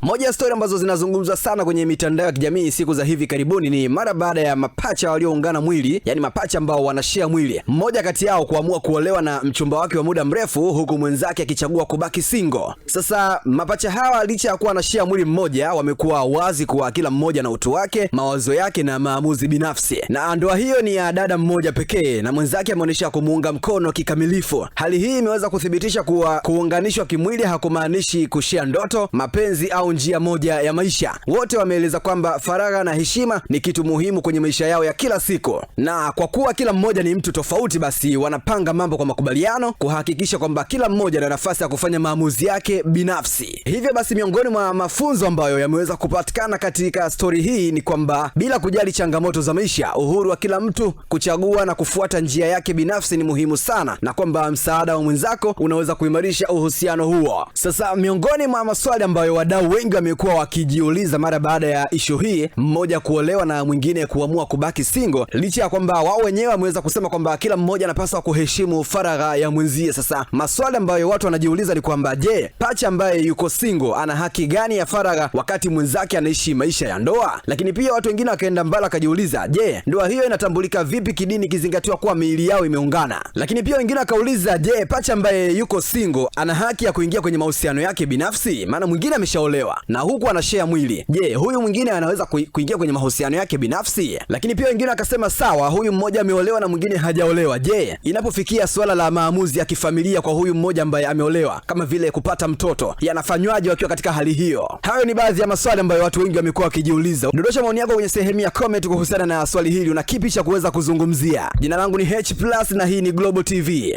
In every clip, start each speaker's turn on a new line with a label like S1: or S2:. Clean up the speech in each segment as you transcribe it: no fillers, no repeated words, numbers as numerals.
S1: Moja ya story ambazo zinazungumzwa sana kwenye mitandao ya kijamii siku za hivi karibuni ni mara baada ya mapacha walioungana mwili, yani mapacha ambao wanashare mwili, mmoja kati yao kuamua kuolewa na mchumba wake wa muda mrefu, huku mwenzake akichagua kubaki single. Sasa mapacha hawa licha ya kuwa wanashare mwili mmoja, wamekuwa wazi kuwa kila mmoja na utu wake, mawazo yake na maamuzi binafsi. Na ndoa hiyo ni ya dada mmoja pekee na mwenzake ameonyesha kumuunga mkono kikamilifu. Hali hii imeweza kuthibitisha kuwa kuunganishwa kimwili hakumaanishi kushare ndoto, mapenzi au njia moja ya maisha. Wote wameeleza kwamba faragha na heshima ni kitu muhimu kwenye maisha yao ya kila siku, na kwa kuwa kila mmoja ni mtu tofauti, basi wanapanga mambo kwa makubaliano kuhakikisha kwamba kila mmoja ana nafasi ya kufanya maamuzi yake binafsi. Hivyo basi, miongoni mwa mafunzo ambayo yameweza kupatikana katika story hii ni kwamba bila kujali changamoto za maisha, uhuru wa kila mtu kuchagua na kufuata njia yake binafsi ni muhimu sana, na kwamba msaada wa mwenzako unaweza kuimarisha uhusiano huo. Sasa miongoni mwa maswali ambayo wadau wengi wamekuwa wakijiuliza mara baada ya issue hii, mmoja kuolewa na mwingine kuamua kubaki single, licha ya kwamba wao wenyewe wameweza kusema kwamba kila mmoja anapaswa kuheshimu faragha ya mwenzie. Sasa maswali ambayo watu wanajiuliza ni kwamba je, pacha ambaye yuko single ana haki gani ya faragha wakati mwenzake anaishi maisha ya ndoa? Lakini pia watu wengine wakaenda mbali akajiuliza, je, ndoa hiyo inatambulika vipi kidini kizingatiwa kuwa miili yao imeungana? Lakini pia wengine wakauliza, je, pacha ambaye yuko single ana haki ya kuingia kwenye mahusiano yake binafsi? Maana mwingine ameshaolewa na huku anashare mwili. Je, huyu mwingine anaweza kuingia kwenye mahusiano yake binafsi? Lakini pia wengine wakasema sawa, huyu mmoja ameolewa na mwingine hajaolewa. Je, inapofikia swala la maamuzi ya kifamilia kwa huyu mmoja ambaye ameolewa, kama vile kupata mtoto, yanafanywaje wakiwa katika hali hiyo? Hayo ni baadhi ya maswali ambayo watu wengi wamekuwa wakijiuliza. Dondosha maoni yako kwenye sehemu ya comment kuhusiana na swali hili. Una kipi cha kuweza kuzungumzia? Jina langu ni H+ na hii ni Global TV.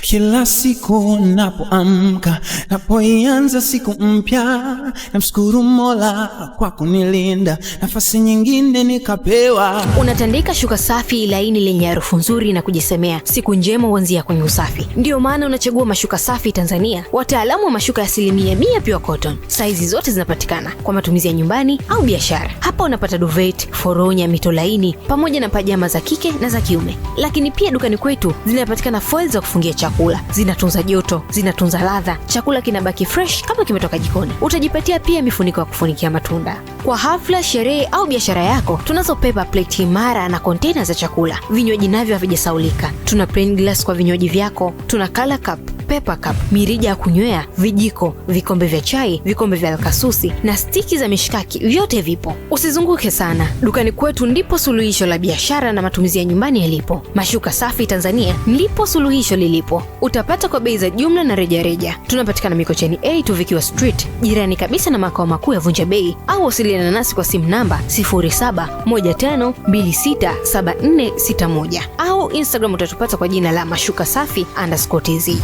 S2: Kila siku napoamka, napoianza siku mpya, namshukuru Mola kwa kunilinda, nafasi nyingine nikapewa.
S3: Unatandika shuka safi laini lenye harufu nzuri na kujisemea siku njema huanzia kwenye usafi. Ndio maana unachagua Mashuka Safi Tanzania, wataalamu wa mashuka ya 100% pure cotton. Saizi zote zinapatikana kwa matumizi ya nyumbani au biashara. Hapa unapata duvet, foronya, mito laini pamoja na pajama za kike na za kiume. Lakini pia dukani kwetu zinapatikana foil za kufungia chakula. Zinatunza joto, zinatunza ladha, chakula kinabaki fresh kama kimetoka jikoni. Utajipatia pia mifuniko ya kufunikia matunda. Kwa hafla, sherehe au biashara yako, tunazo paper plate imara na container za chakula. Vinywaji navyo havijasaulika. Tuna plain glass kwa vinywaji vyako, tuna color cup, paper cup, mirija ya kunywea, vijiko, vikombe vya chai, vikombe vya alkasusi na stiki za mishkaki, vyote vipo. Usizunguke sana. Dukani kwetu ndipo suluhisho la biashara na matumizi ya nyumbani yalipo. Mashuka Safi Tanzania ndipo suluhisho lilipo. Utapata kwa bei za jumla na rejareja. Tunapatikana Mikocheni A Tuvikiwa Street, jirani kabisa na makao makuu ya Vunja Bei, au wasiliana nasi kwa simu namba 0715267461 au Instagram utatupata kwa jina la Mashuka Safi_TZ.